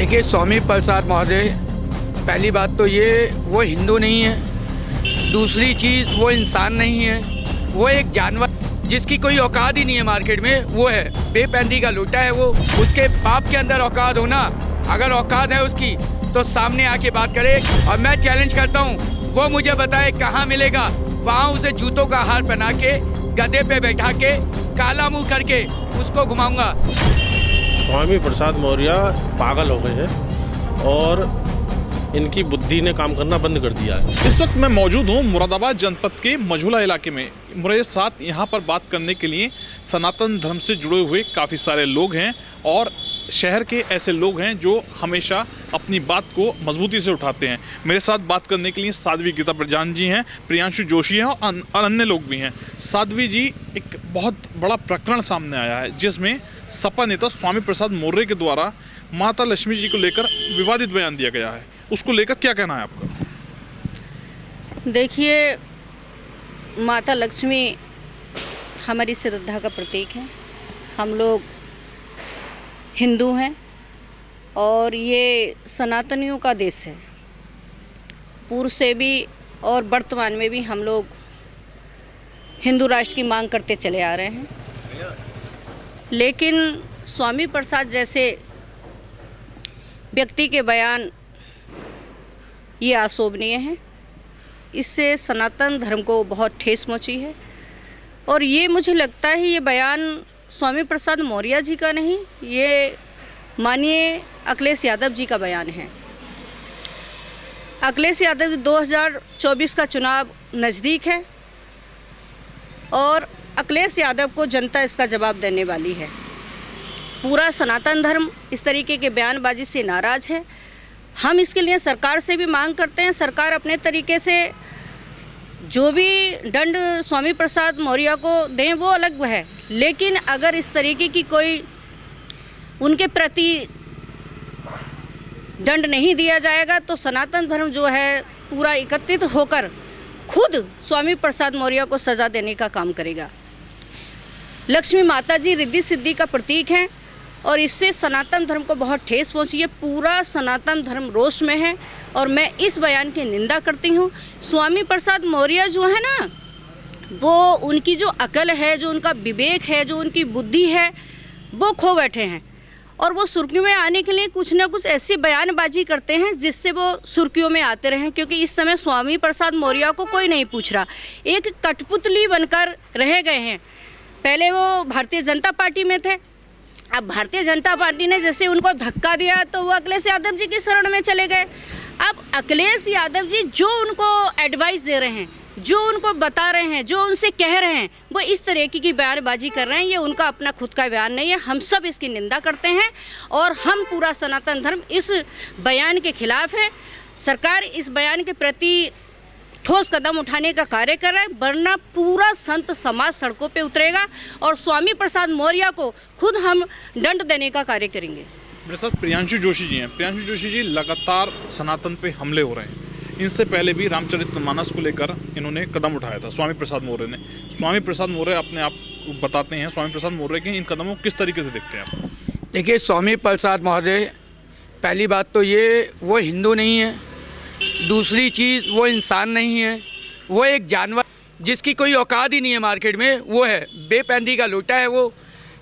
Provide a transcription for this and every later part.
देखिए, स्वामी प्रसाद मौर्य, पहली बात तो ये वो हिंदू नहीं है। दूसरी चीज़, वो इंसान नहीं है, वो एक जानवर जिसकी कोई औकात ही नहीं है मार्केट में। वो है बेपैंदी का लोटा है वो। उसके बाप के अंदर औकात हो ना, अगर औकात है उसकी तो सामने आके बात करे। और मैं चैलेंज करता हूँ, वो मुझे बताए कहाँ मिलेगा, वहाँ उसे जूतों का हार पहना के गधे पे बैठा के काला मुंह करके उसको घुमाऊंगा। स्वामी प्रसाद मौर्य पागल हो गए हैं और इनकी बुद्धि ने काम करना बंद कर दिया है। इस वक्त मैं मौजूद हूँ मुरादाबाद जनपद के मझौला इलाके में। मेरे साथ यहाँ पर बात करने के लिए सनातन धर्म से जुड़े हुए काफ़ी सारे लोग हैं और शहर के ऐसे लोग हैं जो हमेशा अपनी बात को मजबूती से उठाते हैं। मेरे साथ बात करने के लिए साध्वी गीता प्रजान जी हैं, प्रियांशु जोशी हैं और अन्य लोग भी हैं। साध्वी जी, एक बहुत बड़ा प्रकरण सामने आया है जिसमें सपा नेता स्वामी प्रसाद मौर्य के द्वारा माता लक्ष्मी जी को लेकर विवादित बयान दिया गया है। उसको लेकर क्या कहना है आपका? देखिए, माता लक्ष्मी हमारी श्रद्धा का प्रतीक है। हम लोग हिंदू हैं और ये सनातनियों का देश है। पूर्व से भी और वर्तमान में भी हम लोग हिंदू राष्ट्र की मांग करते चले आ रहे हैं। लेकिन स्वामी प्रसाद जैसे व्यक्ति के बयान ये अशोभनीय है। इससे सनातन धर्म को बहुत ठेस पहुंची है और ये मुझे लगता है ये बयान स्वामी प्रसाद मौर्य जी का नहीं, ये माननीय अखिलेश यादव जी का बयान है। अखिलेश यादव 2024 का चुनाव नज़दीक है और अखिलेश यादव को जनता इसका जवाब देने वाली है। पूरा सनातन धर्म इस तरीके के बयानबाजी से नाराज़ है। हम इसके लिए सरकार से भी मांग करते हैं, सरकार अपने तरीके से जो भी दंड स्वामी प्रसाद मौर्य को दें वो अलग है, लेकिन अगर इस तरीके की कोई उनके प्रति दंड नहीं दिया जाएगा तो सनातन धर्म जो है पूरा एकत्रित होकर खुद स्वामी प्रसाद मौर्य को सज़ा देने का काम करेगा। लक्ष्मी माता जी रिद्धि सिद्धि का प्रतीक हैं और इससे सनातन धर्म को बहुत ठेस पहुंची है। पूरा सनातन धर्म रोष में है और मैं इस बयान की निंदा करती हूं। स्वामी प्रसाद मौर्य जो है ना, वो उनकी जो अकल है, जो उनका विवेक है, जो उनकी बुद्धि है, वो खो बैठे हैं और वो सुर्खियों में आने के लिए कुछ ना कुछ ऐसी बयानबाजी करते हैं जिससे वो सुर्खियों में आते रहें। क्योंकि इस समय स्वामी प्रसाद मौर्य को कोई नहीं पूछ रहा, एक कठपुतली बनकर रह गए हैं। पहले वो भारतीय जनता पार्टी में थे, अब भारतीय जनता पार्टी ने जैसे उनको धक्का दिया तो वो अखिलेश यादव जी की शरण में चले गए। अब अखिलेश यादव जी जो उनको एडवाइस दे रहे हैं, जो उनको बता रहे हैं, जो उनसे कह रहे हैं, वो इस तरीके की बयानबाजी कर रहे हैं। ये उनका अपना खुद का बयान नहीं है। हम सब इसकी निंदा करते हैं और हम पूरा सनातन धर्म इस बयान के खिलाफ है। सरकार इस बयान के प्रति ठोस कदम उठाने का कार्य कर रहा है, वरना पूरा संत समाज सड़कों पे उतरेगा और स्वामी प्रसाद मौर्य को खुद हम दंड देने का कार्य करेंगे। मेरे साथ प्रियांशु जोशी जी हैं। प्रियांशु जोशी जी, लगातार सनातन पे हमले हो रहे हैं। इनसे पहले भी रामचरितमानस को लेकर इन्होंने कदम उठाया था स्वामी प्रसाद मौर्य ने। स्वामी प्रसाद मौर्य अपने आप बताते हैं, स्वामी प्रसाद मौर्य के इन कदमों को किस तरीके से देखते हैं आप? देखिए, स्वामी प्रसाद मौर्य, पहली बात तो ये वो हिंदू नहीं है। दूसरी चीज़, वो इंसान नहीं है, वो एक जानवर जिसकी कोई औकात ही नहीं है मार्केट में। वो है बेपैंदी का लोटा है वो।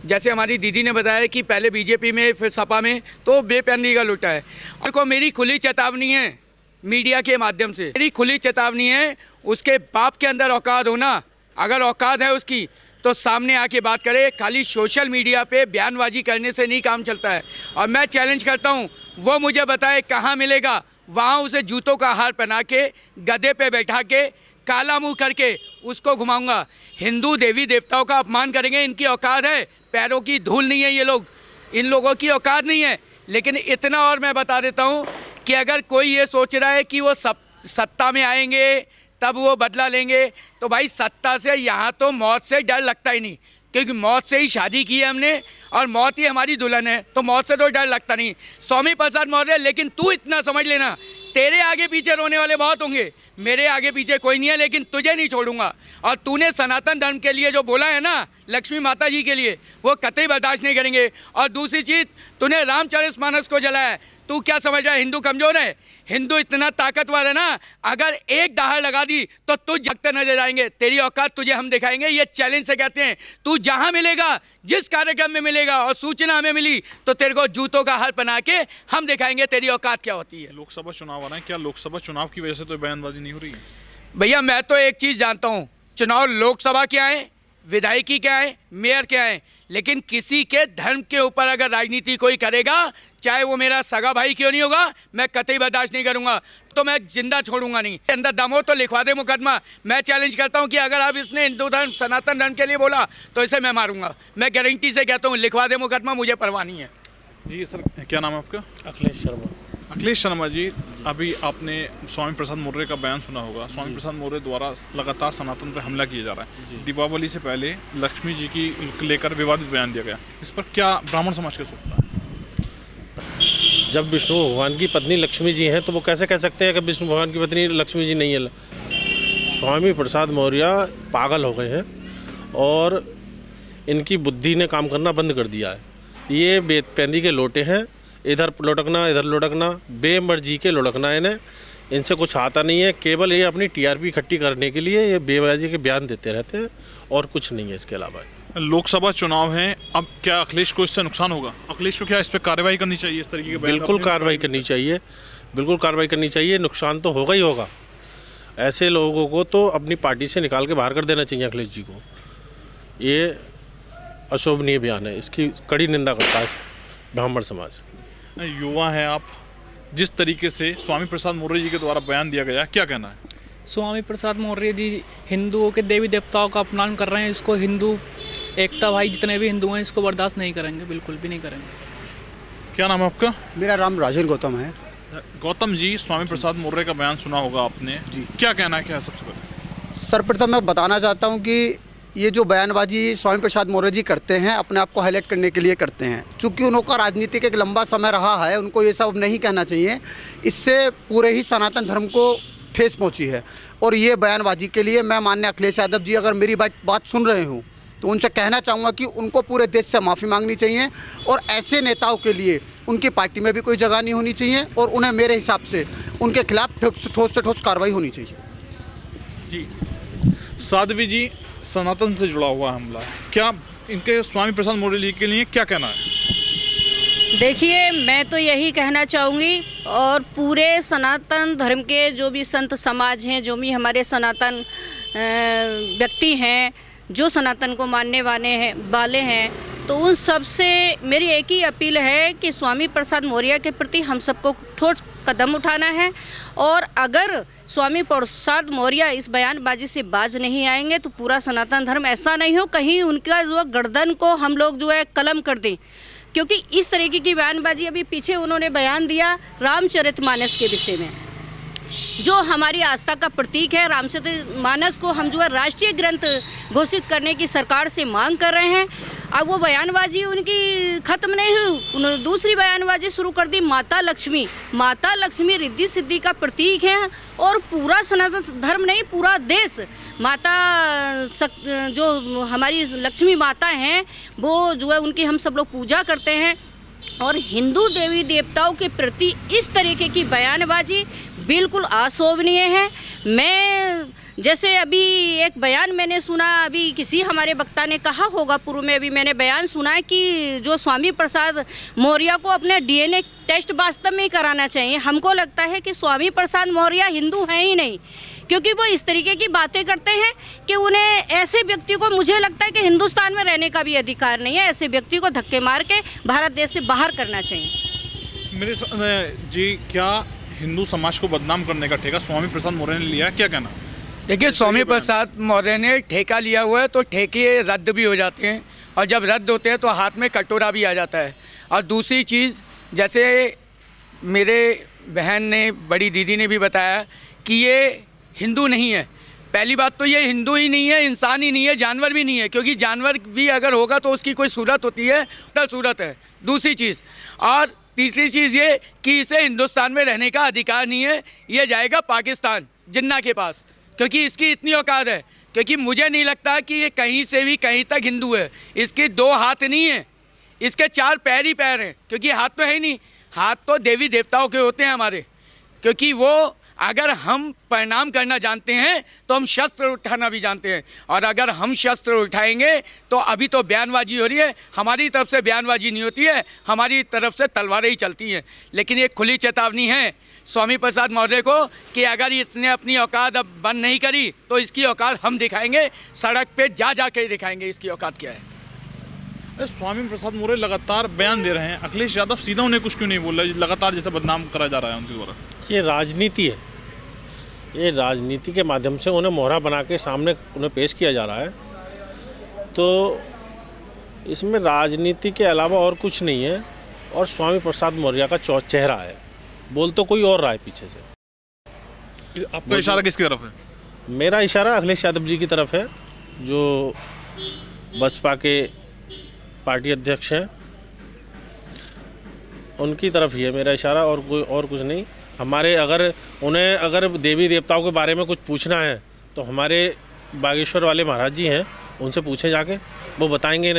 जैसे हमारी दीदी ने बताया कि पहले बीजेपी में फिर सपा में, तो बेपैंदी का लोटा है। और को मेरी खुली चेतावनी है मीडिया के माध्यम से, मेरी खुली चेतावनी है, उसके बाप के अंदर औकात हो ना, अगर औकात है उसकी तो सामने आके बात करे। खाली सोशल मीडिया पे बयानबाजी करने से नहीं काम चलता है। और मैं चैलेंज करता हूँ, वो मुझे बताए कहाँ मिलेगा, वहाँ उसे जूतों का हार पहना के गधे पे बैठा के काला मुंह करके उसको घुमाऊंगा। हिंदू देवी देवताओं का अपमान करेंगे, इनकी औकात है, पैरों की धूल नहीं है ये लोग, इन लोगों की औकात नहीं है। लेकिन इतना और मैं बता देता हूँ कि अगर कोई ये सोच रहा है कि वो सत्ता में आएंगे तब वो बदला लेंगे, तो भाई सत्ता से यहाँ तो मौत से डर लगता ही नहीं, क्योंकि मौत से ही शादी की है हमने और मौत ही हमारी दुल्हन है, तो मौत से तो डर लगता नहीं। स्वामी प्रसाद मौर्य, लेकिन तू इतना समझ लेना, तेरे आगे पीछे रोने वाले बहुत होंगे, मेरे आगे पीछे कोई नहीं है, लेकिन तुझे नहीं छोड़ूंगा। और तूने सनातन धर्म के लिए जो बोला है ना, लक्ष्मी माता जी के लिए, वो कतई बर्दाश्त नहीं करेंगे। और दूसरी चीज़, तूने रामचरितमानस को जलाया है, तू क्या समझ रहा है हिंदू कमज़ोर है? हिंदू इतना ताकतवर है ना, अगर एक दहाड़ लगा दी तो तुझ जगते नजर आएंगे। तेरी औकात तुझे हम दिखाएंगे, ये चैलेंज से कहते हैं। तू जहां मिलेगा, जिस कार्यक्रम में मिलेगा और सूचना हमें मिली तो तेरे को जूतों का हार पहना के हम दिखाएंगे तेरी औकात क्या होती है। लोकसभा चुनाव आ रहे हैं, क्या लोकसभा चुनाव की वजह से तो बयानबाजी नहीं हो रही है? भैया मैं तो एक चीज़ जानता हूँ, चुनाव लोकसभा क्या है, विधायकी क्या है, मेयर क्या है, लेकिन किसी के धर्म के ऊपर अगर राजनीति कोई करेगा, चाहे वो मेरा सगा भाई क्यों नहीं होगा, मैं कतई बर्दाश्त नहीं करूंगा। तो मैं जिंदा छोड़ूंगा नहीं। अंदर दम हो तो लिखवा दे मुकदमा। मैं चैलेंज करता हूं कि अगर आप इसने हिंदू धर्म सनातन धर्म के लिए बोला तो इसे मैं मारूंगा। मैं गारंटी से कहता हूं, लिखवा दे मुकदमा, मुझे परवाह नहीं है। जी सर, क्या नाम है आपका? अखिलेश शर्मा। अखिलेश शर्मा जी, अभी आपने स्वामी प्रसाद मौर्य का बयान सुना होगा। स्वामी प्रसाद मौर्य द्वारा लगातार सनातन पर हमला किया जा रहा है। दीपावली से पहले लक्ष्मी जी की लेकर विवादित बयान दिया गया, इस पर क्या ब्राह्मण समाज क्या सोचता है? जब विष्णु भगवान की पत्नी लक्ष्मी जी हैं तो वो कैसे कह सकते हैं कि विष्णु भगवान की पत्नी लक्ष्मी जी नहीं है? स्वामी प्रसाद मौर्य पागल हो गए हैं और इनकी बुद्धि ने काम करना बंद कर दिया है। ये बेतपैंदी के लोटे हैं, इधर लुढ़कना, बेमर्जी के लुढ़कना इन्हें, इनसे कुछ आता नहीं है। केवल ये अपनी टीआरपी इकट्ठी करने के लिए ये बेवजह के बयान देते रहते हैं और कुछ नहीं है इसके अलावा। लोकसभा चुनाव है, अब क्या अखिलेश को इससे नुकसान होगा? अखिलेश को क्या इस पर कार्रवाई करनी चाहिए? इस तरीके के बिल्कुल कार्रवाई करनी चाहिए, बिल्कुल कार्रवाई करनी चाहिए। नुकसान तो होगा ही होगा। ऐसे लोगों को तो अपनी पार्टी से निकाल के बाहर कर देना चाहिए अखिलेश जी को। ये अशोभनीय बयान है, इसकी कड़ी निंदा करता है ब्राह्मण समाज। युवा है आप, जिस तरीके से स्वामी प्रसाद मौर्य जी के द्वारा बयान दिया गया, क्या कहना है? स्वामी प्रसाद मौर्य जी हिंदुओं के देवी देवताओं का अपमान कर रहे हैं। इसको हिंदू एकता भाई जितने भी हिंदू हैं इसको बर्दाश्त नहीं करेंगे, बिल्कुल भी नहीं करेंगे। क्या नाम है आपका? मेरा नाम राजन गौतम है। गौतम जी, स्वामी प्रसाद मौर्य का बयान सुना होगा आपने जी, क्या कहना है? क्या सबसे पहले सर्वप्रथम मैं बताना चाहता हूं कि ये जो बयानबाजी स्वामी प्रसाद मौर्य जी करते हैं अपने आप को हाईलाइट करने के लिए करते हैं। चूँकि उनका राजनीति का एक लंबा समय रहा है, उनको ये सब नहीं कहना चाहिए। इससे पूरे ही सनातन धर्म को ठेस पहुंची है। और ये बयानबाजी के लिए मैं माननीय अखिलेश यादव जी अगर मेरी बात सुन रहे हूँ तो उनसे कहना चाहूँगा कि उनको पूरे देश से माफ़ी मांगनी चाहिए और ऐसे नेताओं के लिए उनकी पार्टी में भी कोई जगह नहीं होनी चाहिए और उन्हें मेरे हिसाब से उनके खिलाफ ठोस से ठोस कार्रवाई होनी चाहिए। जी साध्वी जी, सनातन से जुड़ा हुआ हमला, क्या इनके स्वामी प्रसाद मौर्य जी के लिए क्या कहना है? देखिए, मैं तो यही कहना चाहूँगी और पूरे सनातन धर्म के जो भी संत समाज हैं, जो भी हमारे सनातन व्यक्ति हैं, जो सनातन को मानने वाले हैं, तो उन सब से मेरी एक ही अपील है कि स्वामी प्रसाद मौर्य के प्रति हम सबको ठोस कदम उठाना है। और अगर स्वामी प्रसाद मौर्य इस बयानबाजी से बाज नहीं आएंगे तो पूरा सनातन धर्म ऐसा नहीं हो कहीं उनका जो गर्दन को हम लोग जो है कलम कर दें। क्योंकि इस तरीके की बयानबाजी, अभी पीछे उन्होंने बयान दिया रामचरितमानस के विषय में, जो हमारी आस्था का प्रतीक है। रामचरितमानस को हम जो है राष्ट्रीय ग्रंथ घोषित करने की सरकार से मांग कर रहे हैं। अब वो बयानबाजी उनकी ख़त्म नहीं हुई, उन्होंने दूसरी बयानबाजी शुरू कर दी। माता लक्ष्मी रिद्धि सिद्धि का प्रतीक है और पूरा सनातन धर्म नहीं, पूरा देश माता जो हमारी लक्ष्मी माता हैं वो जो है उनकी हम सब लोग पूजा करते हैं। और हिंदू देवी देवताओं के प्रति इस तरीके की बयानबाजी बिल्कुल अशोभनीय है। मैं जैसे अभी एक बयान मैंने सुना, अभी किसी हमारे वक्ता ने कहा होगा, पूर्व में अभी मैंने बयान सुना है कि जो स्वामी प्रसाद मौर्य को अपने डीएनए टेस्ट वास्तव में ही कराना चाहिए। हमको लगता है कि स्वामी प्रसाद मौर्य हिंदू हैं ही नहीं, क्योंकि वो इस तरीके की बातें करते हैं कि उन्हें ऐसे व्यक्ति को, मुझे लगता है कि हिंदुस्तान में रहने का भी अधिकार नहीं है। ऐसे व्यक्ति को धक्के मार के भारत देश से बाहर करना चाहिए। मेरे जी, क्या हिंदू समाज को बदनाम करने का ठेका स्वामी प्रसाद मौर्य ने लिया, क्या कहना? देखिए, स्वामी प्रसाद मौर्य ने ठेका लिया हुआ है तो ठेके रद्द भी हो जाते हैं, और जब रद्द होते हैं तो हाथ में कटोरा भी आ जाता है। और दूसरी चीज़, जैसे मेरे बहन ने, बड़ी दीदी ने भी बताया कि ये हिंदू नहीं है। पहली बात तो ये हिंदू ही नहीं है, इंसान ही नहीं है, जानवर भी नहीं है, क्योंकि जानवर भी अगर होगा तो उसकी कोई सूरत होती है, सूरत है। दूसरी चीज़, और तीसरी चीज़ ये कि इसे हिंदुस्तान में रहने का अधिकार नहीं है, ये जाएगा पाकिस्तान जिन्ना के पास, क्योंकि इसकी इतनी औकात है। क्योंकि मुझे नहीं लगता कि ये कहीं से भी कहीं तक हिंदू है। इसके 2 हाथ नहीं है, इसके 4 पैर ही पैर हैं, क्योंकि हाथ तो है ही नहीं। हाथ तो देवी देवताओं के होते हैं हमारे, क्योंकि वो अगर हम प्रणाम करना जानते हैं तो हम शस्त्र उठाना भी जानते हैं, और अगर हम शस्त्र उठाएंगे तो अभी तो बयानबाजी हो रही है, हमारी तरफ से बयानबाजी नहीं होती है, हमारी तरफ से तलवारें ही चलती हैं। लेकिन ये खुली चेतावनी है स्वामी प्रसाद मौर्य को कि अगर इसने अपनी औकात अब बंद नहीं करी तो इसकी औकात हम दिखाएंगे, सड़क पे जा के दिखाएंगे इसकी औकात क्या है। स्वामी प्रसाद मौर्य लगातार बयान दे रहे हैं, अखिलेश यादव सीधा उन्हें कुछ क्यों नहीं बोल रहा, लगातार जैसे बदनाम करा जा रहा है उनके द्वारा? ये राजनीति है, ये राजनीति के माध्यम से उन्हें मोहरा बना के सामने उन्हें पेश किया जा रहा है। तो इसमें राजनीति के अलावा और कुछ नहीं है, और स्वामी प्रसाद मौर्य का चेहरा है, बोल तो कोई और रहा है पीछे से। आपका इशारा किसकी तरफ है? मेरा इशारा अखिलेश यादव जी की तरफ है, जो बसपा के पार्टी अध्यक्ष हैं, उनकी तरफ ही है मेरा इशारा, और कुछ नहीं। हमारे अगर देवी देवताओं के बारे में कुछ पूछना है तो हमारे बागेश्वर वाले महाराज जी हैं, उनसे पूछें जाके, वो बताएंगे।